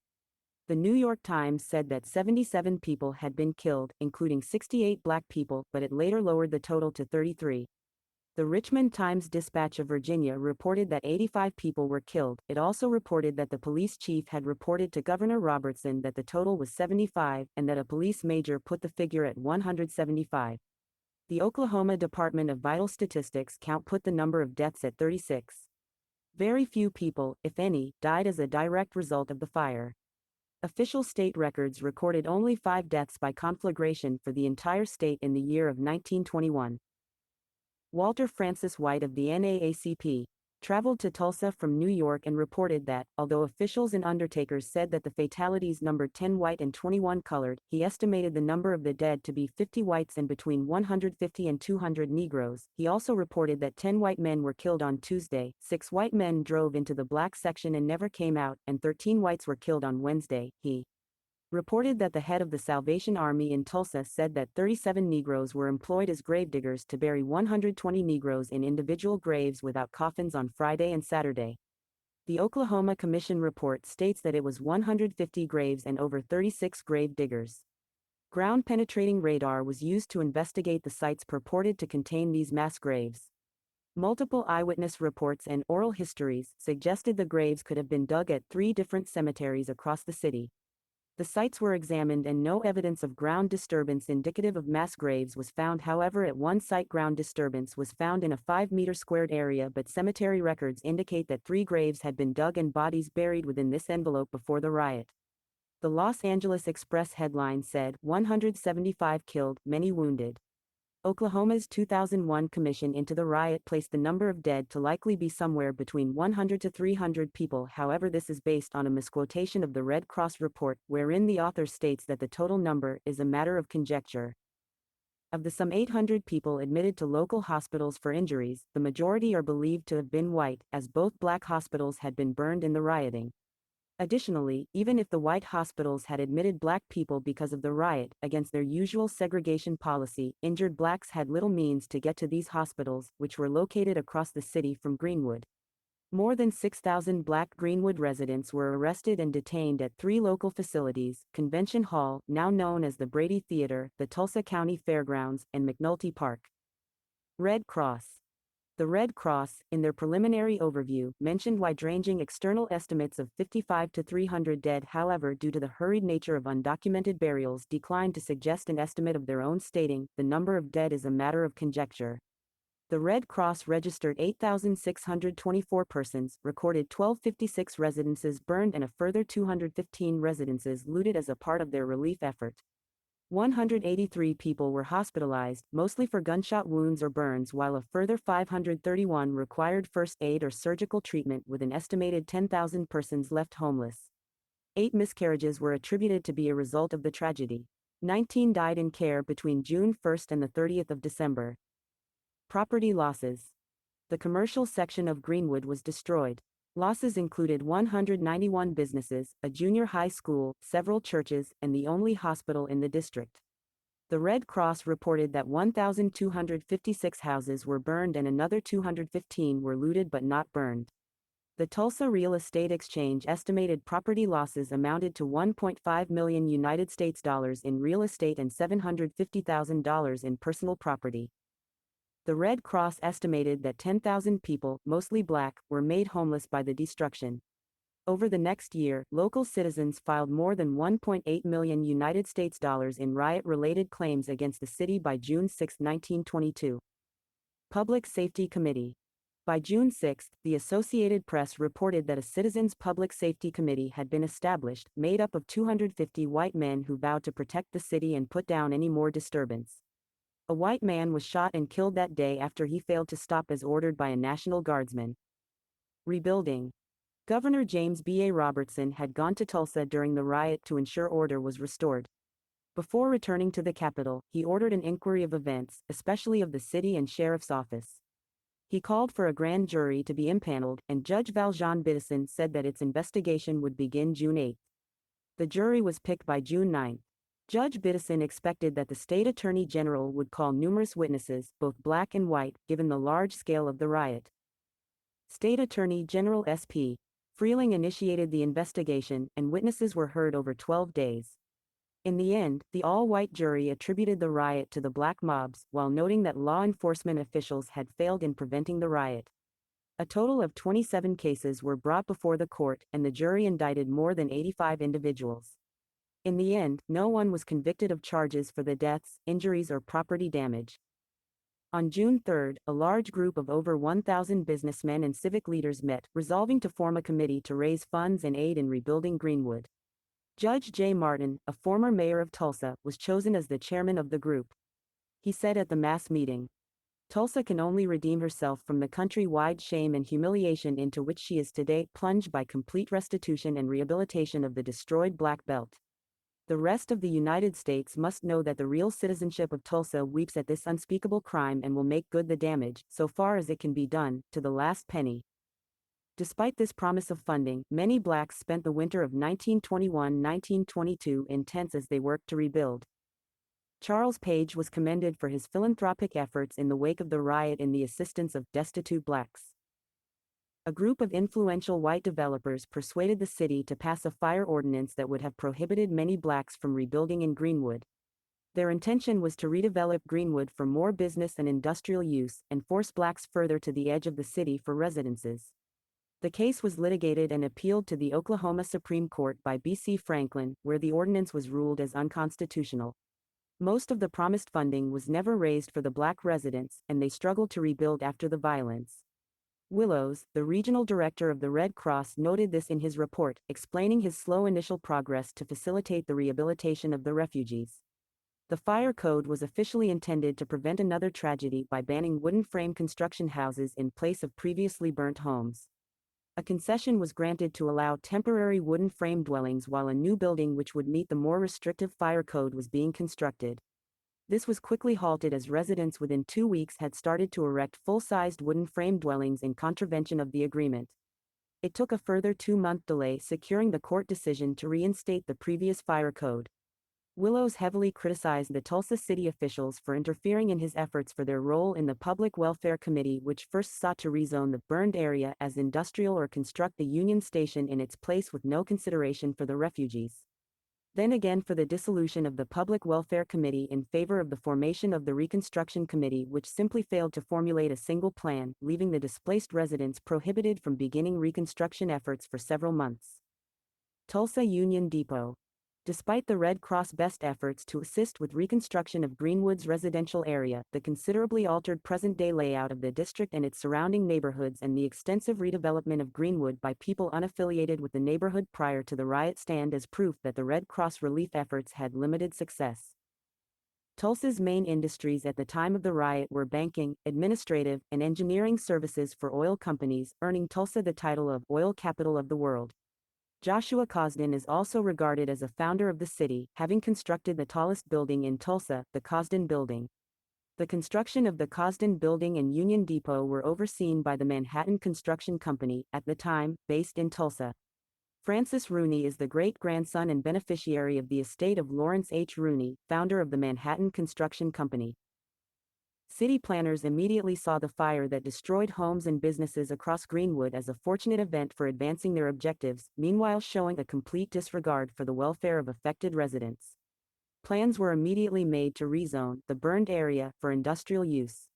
The New York Times said that 77 people had been killed, including 68 black people, but it later lowered the total to 33. The Richmond Times-Dispatch of Virginia reported that 85 people were killed. It also reported that the police chief had reported to Governor Robertson that the total was 75, and that a police major put the figure at 175. The Oklahoma Department of Vital Statistics count put the number of deaths at 36. Very few people, if any, died as a direct result of the fire. Official state records recorded only 5 deaths by conflagration for the entire state in the year of 1921. Walter Francis White of the NAACP traveled to Tulsa from New York and reported that, although officials and undertakers said that the fatalities numbered 10 white and 21 colored, he estimated the number of the dead to be 50 whites and between 150 and 200 Negroes. He also reported that 10 white men were killed on Tuesday, 6 white men drove into the black section and never came out, and 13 whites were killed on Wednesday. He reported that the head of the Salvation Army in Tulsa said that 37 Negroes were employed as gravediggers to bury 120 Negroes in individual graves without coffins on Friday and Saturday. The Oklahoma Commission report states that it was 150 graves and over 36 grave diggers. Ground-penetrating radar was used to investigate the sites purported to contain these mass graves. Multiple eyewitness reports and oral histories suggested the graves could have been dug at 3 different cemeteries across the city. The sites were examined and no evidence of ground disturbance indicative of mass graves was found. However, at one site ground disturbance was found in a 5-meter squared area, but cemetery records indicate that 3 graves had been dug and bodies buried within this envelope before the riot. The Los Angeles Express headline said, 175 killed, many wounded. Oklahoma's 2001 commission into the riot placed the number of dead to likely be somewhere between 100 to 300 people. However, this is based on a misquotation of the Red Cross report, wherein the author states that the total number is a matter of conjecture. Of the some 800 people admitted to local hospitals for injuries, the majority are believed to have been white, as both black hospitals had been burned in the rioting. Additionally, even if the white hospitals had admitted black people because of the riot, against their usual segregation policy, injured blacks had little means to get to these hospitals, which were located across the city from Greenwood. More than 6,000 black Greenwood residents were arrested and detained at 3 local facilities: Convention Hall, now known as the Brady Theater, the Tulsa County Fairgrounds, and McNulty Park. Red Cross. The Red Cross, in their preliminary overview, mentioned wide-ranging external estimates of 55 to 300 dead. However, due to the hurried nature of undocumented burials, declined to suggest an estimate of their own, stating, "The number of dead is a matter of conjecture." The Red Cross registered 8,624 persons, recorded 1,256 residences burned and a further 215 residences looted as a part of their relief effort. 183 people were hospitalized, mostly for gunshot wounds or burns, while a further 531 required first aid or surgical treatment, with an estimated 10,000 persons left homeless. 8 miscarriages were attributed to be a result of the tragedy. 19 died in care between June 1 and the 30th of December. Property losses. The commercial section of Greenwood was destroyed. Losses included 191 businesses, a junior high school, several churches, and the only hospital in the district. The Red Cross reported that 1,256 houses were burned and another 215 were looted but not burned. The Tulsa Real Estate Exchange estimated property losses amounted to $1.5 million United States dollars in real estate and $750,000 in personal property. The Red Cross estimated that 10,000 people, mostly black, were made homeless by the destruction. Over the next year, local citizens filed more than $1.8 million United States dollars in riot-related claims against the city by June 6, 1922. Public Safety Committee. By June 6, the Associated Press reported that a Citizens Public Safety Committee had been established, made up of 250 white men who vowed to protect the city and put down any more disturbance. A white man was shot and killed that day after he failed to stop as ordered by a National Guardsman. Rebuilding. Governor James B. A. Robertson had gone to Tulsa during the riot to ensure order was restored. Before returning to the capital, he ordered an inquiry of events, especially of the city and sheriff's office. He called for a grand jury to be impaneled, and Judge Valjean Biddison said that its investigation would begin June 8. The jury was picked by June 9. Judge Biddison expected that the state attorney general would call numerous witnesses, both black and white, given the large scale of the riot. State Attorney General S.P. Freeling initiated the investigation, and witnesses were heard over 12 days. In the end, the all-white jury attributed the riot to the black mobs, while noting that law enforcement officials had failed in preventing the riot. A total of 27 cases were brought before the court, and the jury indicted more than 85 individuals. In the end, no one was convicted of charges for the deaths, injuries, or property damage. On June 3, a large group of over 1,000 businessmen and civic leaders met, resolving to form a committee to raise funds and aid in rebuilding Greenwood. Judge J. Martin, a former mayor of Tulsa, was chosen as the chairman of the group. He said at the mass meeting, "Tulsa can only redeem herself from the country-wide shame and humiliation into which she is today plunged by complete restitution and rehabilitation of the destroyed Black Belt. The rest of the United States must know that the real citizenship of Tulsa weeps at this unspeakable crime and will make good the damage, so far as it can be done, to the last penny." Despite this promise of funding, many blacks spent the winter of 1921-1922 in tents as they worked to rebuild. Charles Page was commended for his philanthropic efforts in the wake of the riot in the assistance of destitute blacks. A group of influential white developers persuaded the city to pass a fire ordinance that would have prohibited many blacks from rebuilding in Greenwood. Their intention was to redevelop Greenwood for more business and industrial use, and force blacks further to the edge of the city for residences. The case was litigated and appealed to the Oklahoma Supreme Court by B.C. Franklin, where the ordinance was ruled as unconstitutional. Most of the promised funding was never raised for the black residents, and they struggled to rebuild after the violence. Willows, the regional director of the Red Cross, noted this in his report, explaining his slow initial progress to facilitate the rehabilitation of the refugees. The fire code was officially intended to prevent another tragedy by banning wooden frame construction houses in place of previously burnt homes. A concession was granted to allow temporary wooden frame dwellings while a new building which would meet the more restrictive fire code was being constructed. This was quickly halted as residents within 2 weeks had started to erect full-sized wooden frame dwellings in contravention of the agreement. It took a further 2-month delay securing the court decision to reinstate the previous fire code. Willows heavily criticized the Tulsa city officials for interfering in his efforts for their role in the Public Welfare Committee, which first sought to rezone the burned area as industrial or construct the Union Station in its place with no consideration for the refugees. then again for the dissolution of the Public Welfare Committee in favor of the formation of the Reconstruction Committee, which simply failed to formulate a single plan, leaving the displaced residents prohibited from beginning reconstruction efforts for several months. Tulsa Union Depot. Despite the Red Cross' best efforts to assist with reconstruction of Greenwood's residential area, the considerably altered present-day layout of the district and its surrounding neighborhoods, and the extensive redevelopment of Greenwood by people unaffiliated with the neighborhood prior to the riot stand as proof that the Red Cross relief efforts had limited success. Tulsa's main industries at the time of the riot were banking, administrative, and engineering services for oil companies, earning Tulsa the title of Oil Capital of the World. Joshua Cosden is also regarded as a founder of the city, having constructed the tallest building in Tulsa, the Cosden Building. The construction of the Cosden Building and Union Depot were overseen by the Manhattan Construction Company, at the time, based in Tulsa. Francis Rooney is the great-grandson and beneficiary of the estate of Lawrence H. Rooney, founder of the Manhattan Construction Company. City planners immediately saw the fire that destroyed homes and businesses across Greenwood as a fortunate event for advancing their objectives, meanwhile showing a complete disregard for the welfare of affected residents. Plans were immediately made to rezone the burned area for industrial use.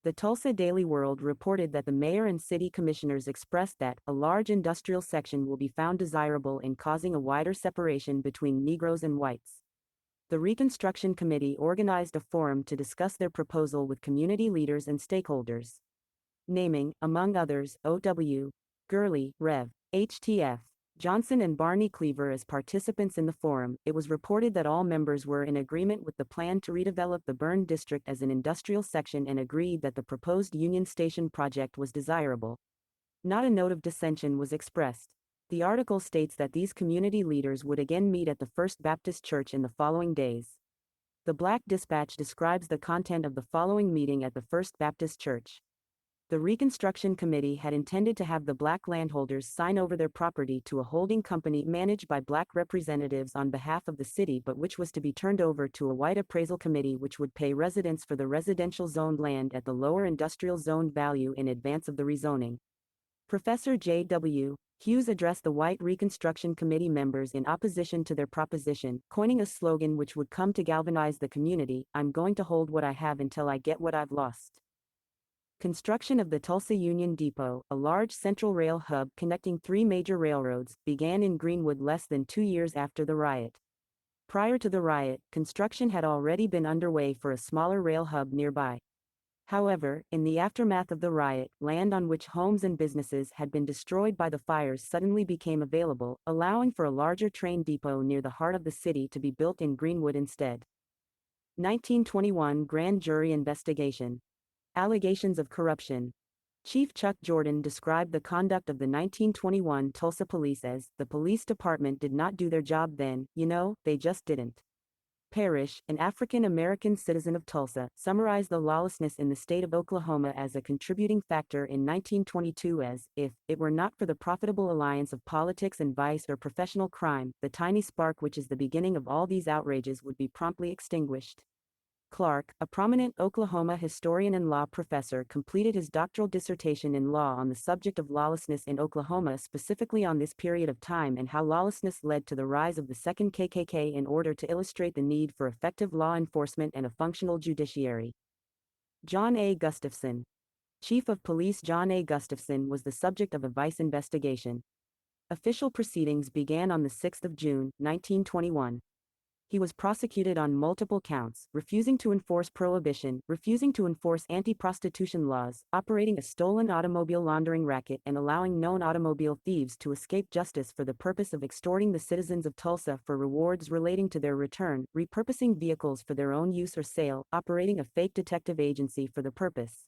The Tulsa Daily World reported that the mayor and city commissioners expressed that a large industrial section will be found desirable in causing a wider separation between Negroes and whites. The Reconstruction Committee organized a forum to discuss their proposal with community leaders and stakeholders. Naming, among others, O.W. Gurley, Rev. H.T.F. Johnson and Barney Cleaver as participants in the forum, it was reported that all members were in agreement with the plan to redevelop the burned district as an industrial section and agreed that the proposed Union Station project was desirable. Not a note of dissension was expressed. The article states that these community leaders would again meet at the First Baptist Church in the following days. The Black Dispatch describes the content of the following meeting at the First Baptist Church. The Reconstruction Committee had intended to have the black landholders sign over their property to a holding company managed by black representatives on behalf of the city, but which was to be turned over to a white appraisal committee which would pay residents for the residential zoned land at the lower industrial zoned value in advance of the rezoning. Professor J.W. Hughes addressed the white Reconstruction Committee members in opposition to their proposition, coining a slogan which would come to galvanize the community: "I'm going to hold what I have until I get what I've lost." Construction of the Tulsa Union Depot, a large central rail hub connecting three major railroads, began in Greenwood less than 2 years after the riot. Prior to the riot, construction had already been underway for a smaller rail hub nearby. However, in the aftermath of the riot, land on which homes and businesses had been destroyed by the fires suddenly became available, allowing for a larger train depot near the heart of the city to be built in Greenwood instead. 1921 Grand Jury Investigation. Allegations of corruption. Chief Chuck Jordan described the conduct of the 1921 Tulsa police as, "The police department did not do their job then, they just didn't." Parrish, an African-American citizen of Tulsa, summarized the lawlessness in the state of Oklahoma as a contributing factor in 1922 as, "If it were not for the profitable alliance of politics and vice or professional crime, the tiny spark which is the beginning of all these outrages would be promptly extinguished." Clark, a prominent Oklahoma historian and law professor, completed his doctoral dissertation in law on the subject of lawlessness in Oklahoma, specifically on this period of time and how lawlessness led to the rise of the Second KKK, in order to illustrate the need for effective law enforcement and a functional judiciary. John A. Gustafson. Chief of Police John A. Gustafson was the subject of a vice investigation. Official proceedings began on the 6th of June, 1921. He was prosecuted on multiple counts: refusing to enforce prohibition, refusing to enforce anti-prostitution laws, operating a stolen automobile laundering racket, and allowing known automobile thieves to escape justice for the purpose of extorting the citizens of Tulsa for rewards relating to their return, repurposing vehicles for their own use or sale, operating a fake detective agency for the purpose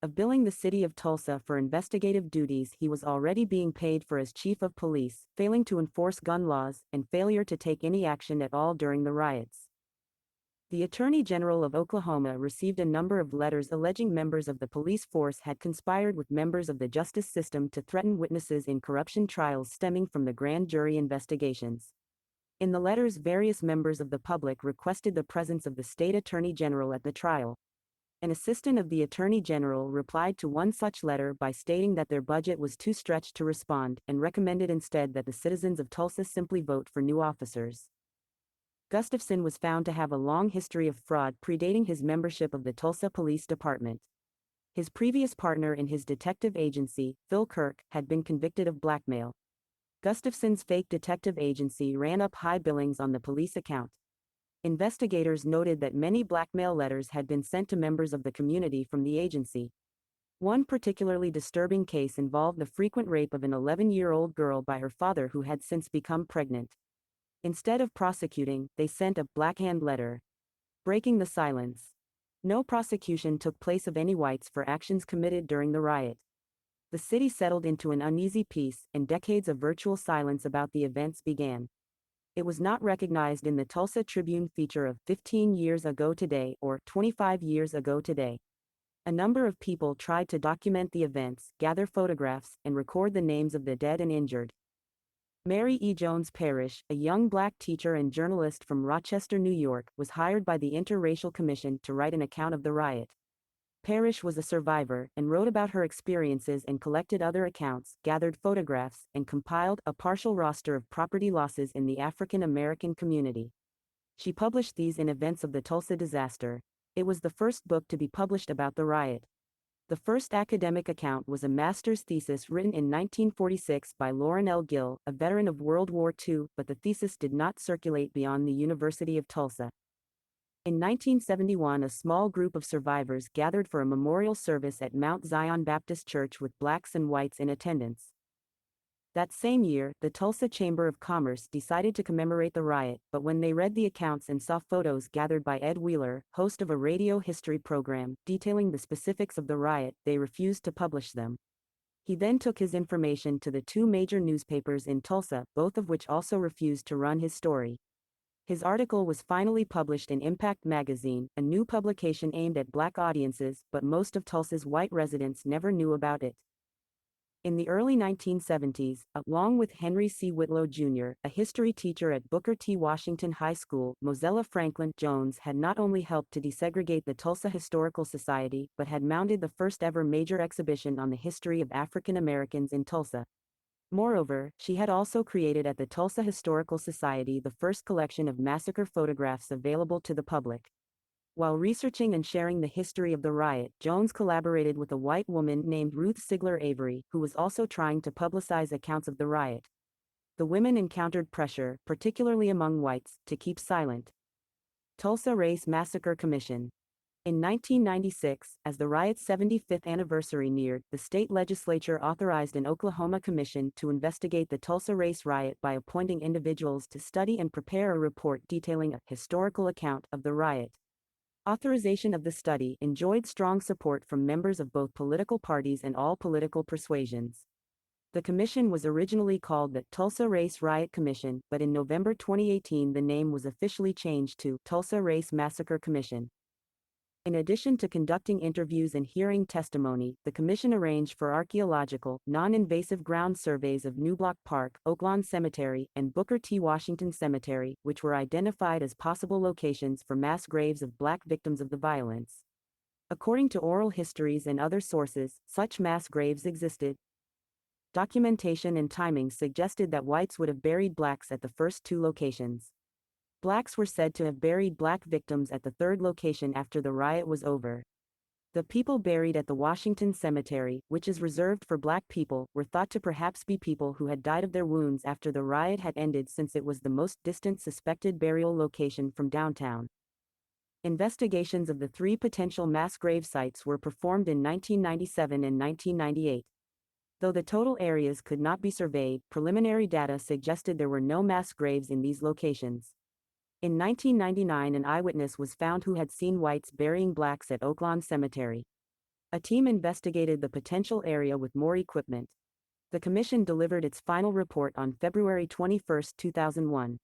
of billing the city of Tulsa for investigative duties he was already being paid for as chief of police, failing to enforce gun laws, and failure to take any action at all during the riots. The Attorney General of Oklahoma received a number of letters alleging members of the police force had conspired with members of the justice system to threaten witnesses in corruption trials stemming from the grand jury investigations. In the letters, various members of the public requested the presence of the state attorney general at the trial. An assistant of the Attorney General replied to one such letter by stating that their budget was too stretched to respond, and recommended instead that the citizens of Tulsa simply vote for new officers. Gustafson was found to have a long history of fraud predating his membership of the Tulsa Police Department. His previous partner in his detective agency, Phil Kirk, had been convicted of blackmail. Gustafson's fake detective agency ran up high billings on the police account. Investigators noted that many blackmail letters had been sent to members of the community from the agency. One particularly disturbing case involved the frequent rape of an 11-year-old girl by her father who had since become pregnant. Instead of prosecuting, they sent a blackhand letter, breaking the silence. No prosecution took place of any whites for actions committed during the riot. The city settled into an uneasy peace, and decades of virtual silence about the events began. It was not recognized in the Tulsa Tribune feature of 15 years ago today or 25 years ago today. A number of people tried to document the events, gather photographs, and record the names of the dead and injured. Mary E. Jones Parrish, a young black teacher and journalist from Rochester, New York, was hired by the Interracial Commission to write an account of the riot. Parrish was a survivor and wrote about her experiences and collected other accounts, gathered photographs, and compiled a partial roster of property losses in the African American community. She published these in Events of the Tulsa Disaster. It was the first book to be published about the riot. The first academic account was a master's thesis written in 1946 by Lauren L. Gill, a veteran of World War II, but the thesis did not circulate beyond the University of Tulsa. In 1971, a small group of survivors gathered for a memorial service at Mount Zion Baptist Church with blacks and whites in attendance. That same year, the Tulsa Chamber of Commerce decided to commemorate the riot, but when they read the accounts and saw photos gathered by Ed Wheeler, host of a radio history program, detailing the specifics of the riot, they refused to publish them. He then took his information to the two major newspapers in Tulsa, both of which also refused to run his story. His article was finally published in Impact magazine, a new publication aimed at black audiences, but most of Tulsa's white residents never knew about it. In the early 1970s, along with Henry C. Whitlow Jr., a history teacher at Booker T. Washington High School, Mozella Franklin Jones had not only helped to desegregate the Tulsa Historical Society, but had mounted the first ever major exhibition on the history of African Americans in Tulsa. Moreover, she had also created at the Tulsa Historical Society the first collection of massacre photographs available to the public. While researching and sharing the history of the riot, Jones collaborated with a white woman named Ruth Sigler Avery, who was also trying to publicize accounts of the riot. The women encountered pressure, particularly among whites, to keep silent. Tulsa Race Massacre Commission. In 1996, as the riot's 75th anniversary neared, the state legislature authorized an Oklahoma commission to investigate the Tulsa race riot by appointing individuals to study and prepare a report detailing a historical account of the riot. Authorization of the study enjoyed strong support from members of both political parties and all political persuasions. The commission was originally called the Tulsa Race Riot Commission, but in November 2018 the name was officially changed to Tulsa Race Massacre Commission. In addition to conducting interviews and hearing testimony, the commission arranged for archaeological, non-invasive ground surveys of Newblock Park, Oaklawn Cemetery, and Booker T. Washington Cemetery, which were identified as possible locations for mass graves of black victims of the violence. According to oral histories and other sources, such mass graves existed. Documentation and timing suggested that whites would have buried blacks at the first two locations. Blacks were said to have buried black victims at the third location after the riot was over. The people buried at the Washington Cemetery, which is reserved for black people, were thought to perhaps be people who had died of their wounds after the riot had ended, since it was the most distant suspected burial location from downtown. Investigations of the three potential mass grave sites were performed in 1997 and 1998. Though the total areas could not be surveyed, preliminary data suggested there were no mass graves in these locations. In 1999, an eyewitness was found who had seen whites burying blacks at Oaklawn Cemetery. A team investigated the potential area with more equipment. The commission delivered its final report on February 21, 2001.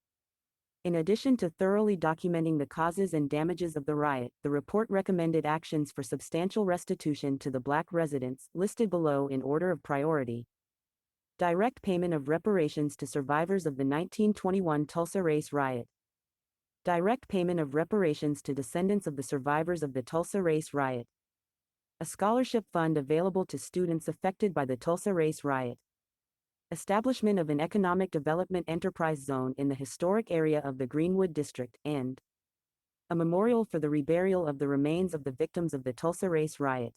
In addition to thoroughly documenting the causes and damages of the riot, the report recommended actions for substantial restitution to the black residents, listed below in order of priority. Direct payment of reparations to survivors of the 1921 Tulsa race riot. Direct payment of reparations to descendants of the survivors of the Tulsa race riot. A scholarship fund available to students affected by the Tulsa race riot. establishment of an economic development enterprise zone in the historic area of the Greenwood district, and a memorial for the reburial of the remains of the victims of the Tulsa race riot.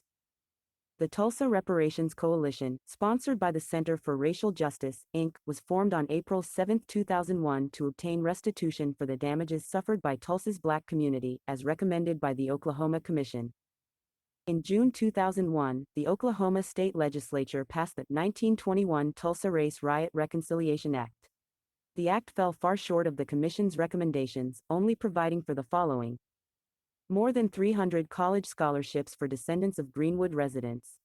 The Tulsa Reparations Coalition, sponsored by the Center for Racial Justice, Inc., was formed on April 7, 2001 to obtain restitution for the damages suffered by Tulsa's Black community, as recommended by the Oklahoma Commission. In June 2001, the Oklahoma State Legislature passed the 1921 Tulsa Race Riot Reconciliation Act. The act fell far short of the Commission's recommendations, only providing for the following: more than 300 college scholarships for descendants of Greenwood residents.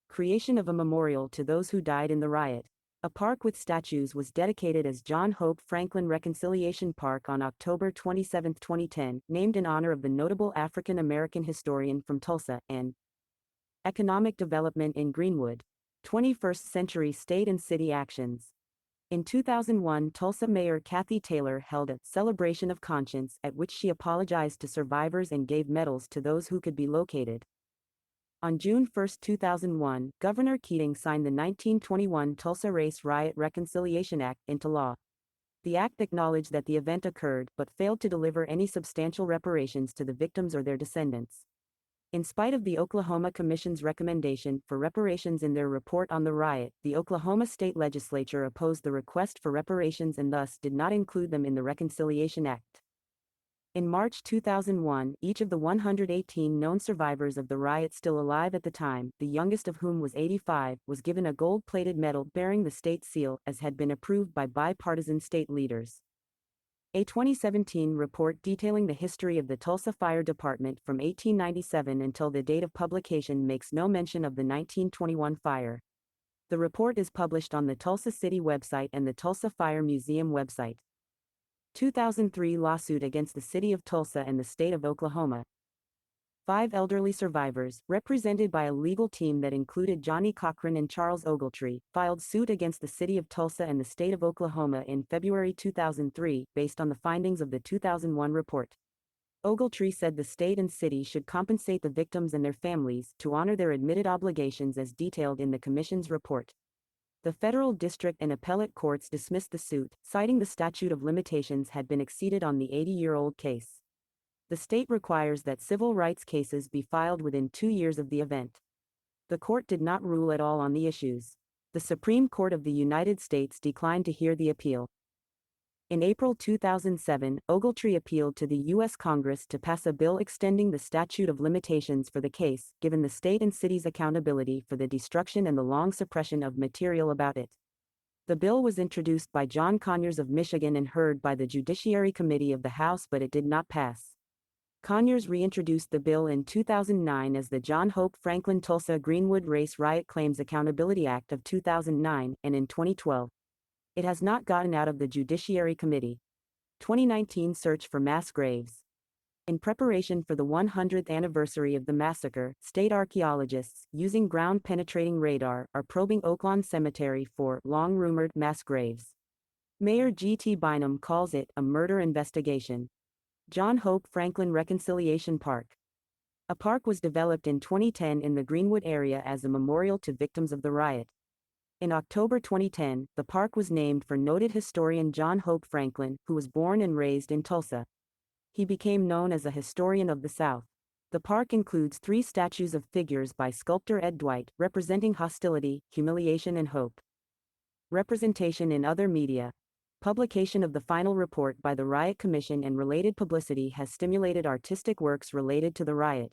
Creation of a memorial to those who died in the riot. A park with statues was dedicated as John Hope Franklin Reconciliation Park on October 27, 2010, named in honor of the notable African American historian from Tulsa, and economic development in Greenwood. 21st century state and city actions. In 2001, Tulsa Mayor Kathy Taylor held a celebration of conscience at which she apologized to survivors and gave medals to those who could be located. On June 1, 2001, Governor Keating signed the 1921 Tulsa Race Riot Reconciliation Act into law. The act acknowledged that the event occurred, but failed to deliver any substantial reparations to the victims or their descendants. In spite of the Oklahoma Commission's recommendation for reparations in their report on the riot, the Oklahoma State Legislature opposed the request for reparations and thus did not include them in the Reconciliation Act. In March 2001, each of the 118 known survivors of the riot still alive at the time, the youngest of whom was 85, was given a gold-plated medal bearing the state seal, as had been approved by bipartisan state leaders. A 2017 report detailing the history of the Tulsa Fire Department from 1897 until the date of publication makes no mention of the 1921 fire. The report is published on the Tulsa City website and the Tulsa Fire Museum website. 2003 lawsuit against the City of Tulsa and the State of Oklahoma. 5 elderly survivors, represented by a legal team that included Johnny Cochran and Charles Ogletree, filed suit against the City of Tulsa and the State of Oklahoma in February 2003, based on the findings of the 2001 report. Ogletree said the state and city should compensate the victims and their families to honor their admitted obligations as detailed in the Commission's report. The federal district and appellate courts dismissed the suit, citing the statute of limitations had been exceeded on the 80-year-old case. The state requires that civil rights cases be filed within 2 years of the event. The court did not rule at all on the issues. The Supreme Court of the United States declined to hear the appeal. In April 2007, Ogletree appealed to the U.S. Congress to pass a bill extending the statute of limitations for the case, given the state and city's accountability for the destruction and the long suppression of material about it. The bill was introduced by John Conyers of Michigan and heard by the Judiciary Committee of the House, but it did not pass. Conyers reintroduced the bill in 2009 as the John Hope Franklin Tulsa Greenwood Race Riot Claims Accountability Act of 2009, and in 2012. It has not gotten out of the Judiciary Committee. 2019 search for mass graves. In preparation for the 100th anniversary of the massacre, state archaeologists, using ground-penetrating radar, are probing Oaklawn Cemetery for long-rumored mass graves. Mayor G.T. Bynum calls it a murder investigation. John Hope Franklin Reconciliation Park. A park was developed in 2010 in the Greenwood area as a memorial to victims of the riot. In October 2010, the park was named for noted historian John Hope Franklin, who was born and raised in Tulsa. He became known as a historian of the South. The park includes 3 statues of figures by sculptor Ed Dwight, representing hostility, humiliation and hope. Representation in other media. Publication of the final report by the Riot Commission and related publicity has stimulated artistic works related to the riot.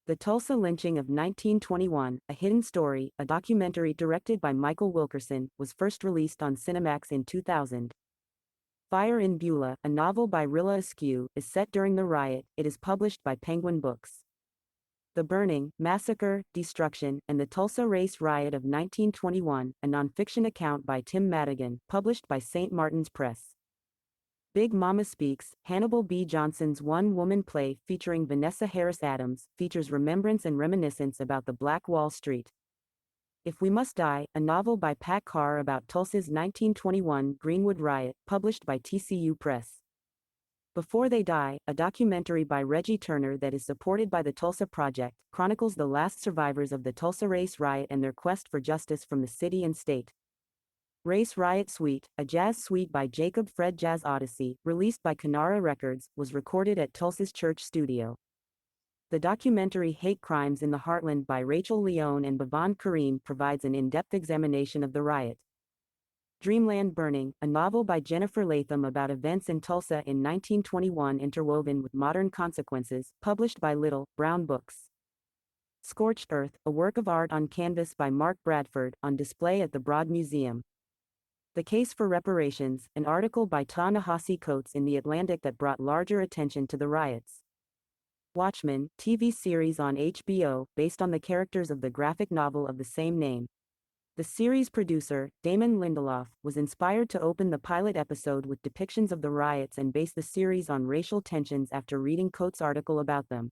The Tulsa Lynching of 1921, A Hidden Story, a documentary directed by Michael Wilkerson, was first released on Cinemax in 2000. Fire in Beulah, a novel by Rilla Askew, is set during the riot. It is published by Penguin Books. The Burning, Massacre, Destruction, and the Tulsa Race Riot of 1921, a nonfiction account by Tim Madigan, published by St. Martin's Press. Big Mama Speaks, Hannibal B. Johnson's one-woman play featuring Vanessa Harris Adams, features remembrance and reminiscence about the Black Wall Street. If We Must Die, a novel by Pat Carr about Tulsa's 1921 Greenwood riot, published by TCU Press. Before They Die, a documentary by Reggie Turner that is supported by the Tulsa Project, chronicles the last survivors of the Tulsa Race Riot and their quest for justice from the city and state. Race Riot Suite, a jazz suite by Jacob Fred Jazz Odyssey, released by Kanara Records, was recorded at Tulsa's Church Studio. The documentary Hate Crimes in the Heartland by Rachel Leone and Bhavan Karim provides an in-depth examination of the riot. Dreamland Burning, a novel by Jennifer Latham about events in Tulsa in 1921 interwoven with modern consequences, published by Little, Brown Books. Scorched Earth, a work of art on canvas by Mark Bradford, on display at the Broad Museum. The Case for Reparations, an article by Ta-Nehisi Coates in The Atlantic that brought larger attention to the riots. Watchmen, TV series on HBO, based on the characters of the graphic novel of the same name. The series producer, Damon Lindelof, was inspired to open the pilot episode with depictions of the riots and base the series on racial tensions after reading Coates' article about them.